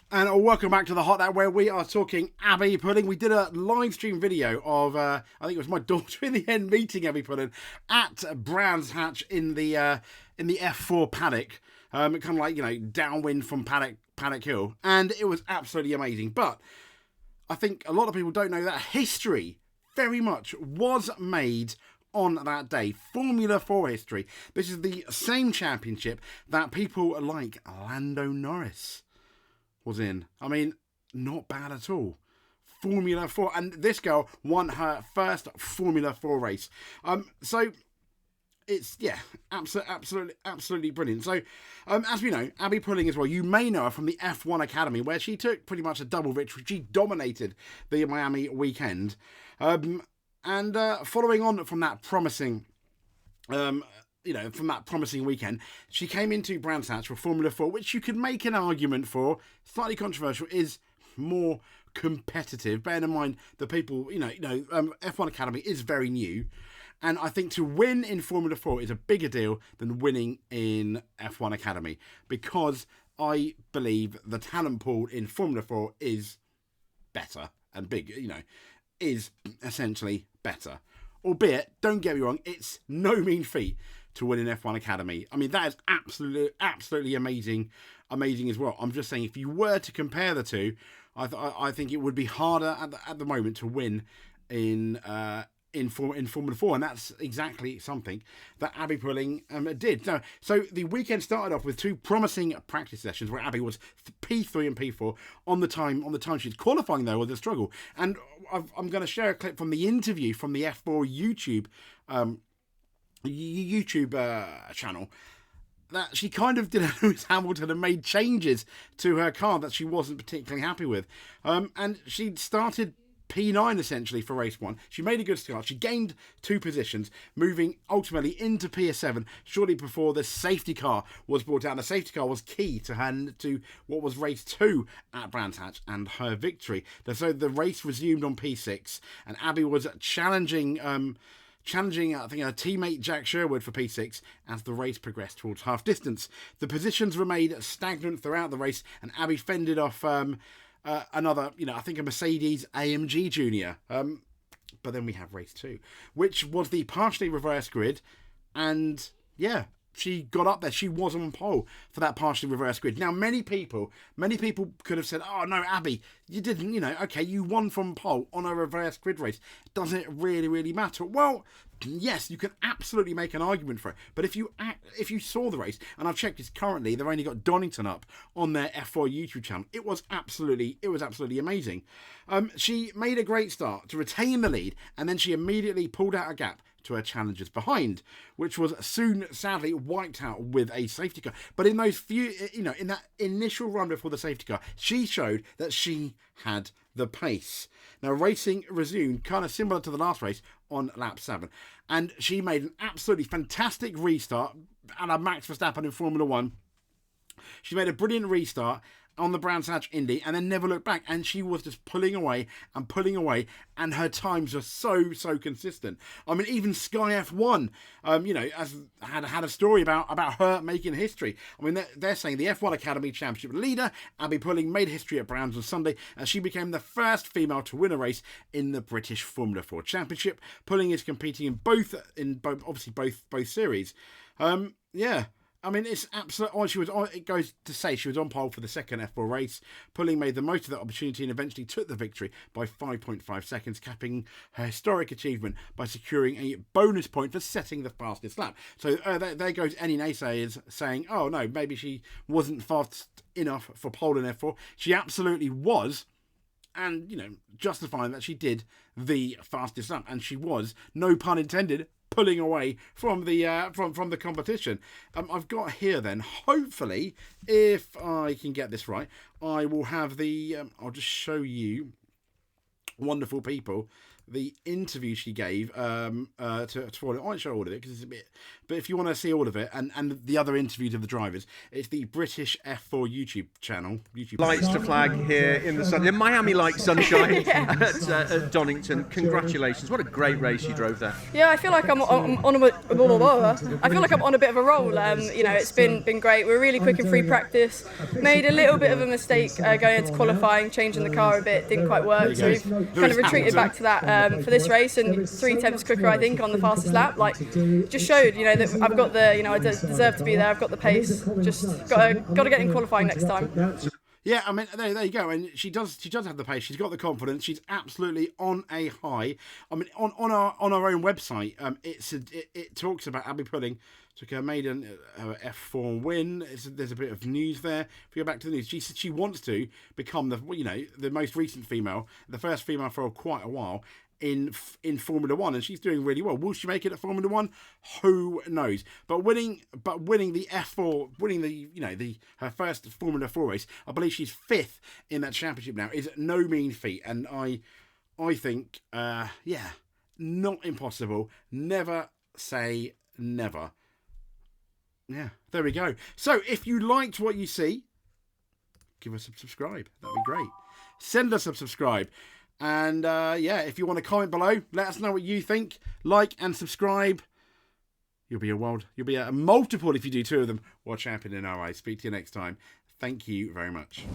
And welcome back to the Hot That, where we are talking Abbi Pulling. We did a live stream video of, I think it was my daughter in the end meeting Abbi Pulling at Brands Hatch in the F4 paddock. Kind of like, downwind from Paddock Hill. And it was absolutely amazing. But I think a lot of people don't know that history very much was made on that day. Formula 4 history. This is the same championship that people like Lando Norris was in. I mean, not bad at all. Formula 4, and this girl won her first Formula 4 race. So it's absolutely brilliant. So, as we know, Abbi Pulling as well. You may know her from the F1 Academy, where she took pretty much a double victory. She dominated the Miami weekend, and following on from that promising. From that promising weekend, she came into Brands Hatch for Formula 4, which you could make an argument for, slightly controversial, is more competitive. Bearing in mind the people, F1 Academy is very new. And I think to win in Formula 4 is a bigger deal than winning in F1 Academy, because I believe the talent pool in Formula 4 is better and big, is essentially better. Albeit, don't get me wrong, it's no mean feat to win in F1 Academy. I mean, that is absolutely amazing as well. I'm just saying, if you were to compare the two, I think it would be harder at the moment to win in Formula 4, and that's exactly something that Abbi Pulling did. Now, so the weekend started off with two promising practice sessions where Abbi was P3 and P4 on the time sheet. Qualifying though was a struggle, and I'm going to share a clip from the interview from the F4 YouTube channel, that she kind of did a Lewis Hamilton and made changes to her car that she wasn't particularly happy with, and she started P9 essentially for race one. She made a good start. She gained 2 positions, moving ultimately into P7 shortly before the safety car was brought down. The safety car was key to what was race 2 at Brands Hatch and her victory. So the race resumed on P6, and Abbi was challenging I think her teammate Jack Sherwood for P6 as the race progressed towards half distance. The positions remained stagnant throughout the race, and Abbi fended off another, I think a Mercedes AMG Junior. But then we have race 2, which was the partially reversed grid, and she got up there. She was on pole for that partially reversed grid. Now, many people could have said, "Oh no, Abbi, you didn't. Okay, you won from pole on a reverse grid race. Doesn't it really matter?" Well, yes, you can absolutely make an argument for it. But if you saw the race, and I've checked this currently, they've only got Donington up on their F4 YouTube channel. It was absolutely amazing. She made a great start to retain the lead, and then she immediately pulled out a gap to her challengers behind, which was soon sadly wiped out with a safety car. But in those in that initial run before the safety car, she showed that she had the pace. Now, racing resumed kind of similar to the last race on lap 7, and she made an absolutely fantastic restart at a Max Verstappen in Formula 1. She made a brilliant restart on the Brands Hatch Indy and then never looked back, and she was just pulling away, and her times are so consistent. I mean, even Sky F1 has had a story about her making history. I mean, they're saying the F1 Academy Championship leader Abbi Pulling made history at Brands on Sunday as she became the first female to win a race in the British Formula 4 Championship. Pulling is competing in both series. I mean, it's absolute. It goes to say she was on pole for the second F4 race. Pulling made the most of that opportunity and eventually took the victory by 5.5 seconds, capping her historic achievement by securing a bonus point for setting the fastest lap. So there goes any naysayers saying, "Oh no, maybe she wasn't fast enough for pole in F4." She absolutely was. And, justifying that she did the fastest lap, and she was, no pun intended, pulling away from the competition. I've got here then, hopefully, if I can get this right, I will have I'll just show you wonderful people the interview she gave to Formula. I won't show all of it because it's a bit. But if you want to see all of it and the other interviews of the drivers, it's the British F4 YouTube channel. Lights to flag here in the sun, the Miami like sunshine at Donington. Congratulations! What a great race you drove there. Yeah, I feel like I'm on a bit of a roll. You know, it's been great. We're really quick in free practice. Made a little bit of a mistake going into qualifying, changing the car a bit. Didn't quite work. So we've kind of retreated back to that for this race, and 3/10 quicker, I think, on the fastest lap. Like, just showed, you know, that I've got the, you know, I deserve to be there. I've got the pace. Just got to get in qualifying next time. Yeah, I mean, there you go. And she does have the pace. She's got the confidence. She's absolutely on a high. I mean, on our own website, it talks about Abbi Pulling took her maiden F4 win. There's a bit of news there. If you go back to the news, she wants to become the most recent female, the first female for quite a while in Formula One, and she's doing really well. Will she make it at Formula One? Who knows? But winning the F4, her first Formula 4 race, I believe she's 5th in that championship now, is no mean feat. And I think, not impossible. Never say never. Yeah, there we go. So if you liked what you see, give us a subscribe. That'd be great. Send us a subscribe. And if you want to comment below, let us know what you think. Like and subscribe. You'll be a multiple if you do 2 of them. World champion in our eyes. Speak to you next time. Thank you very much.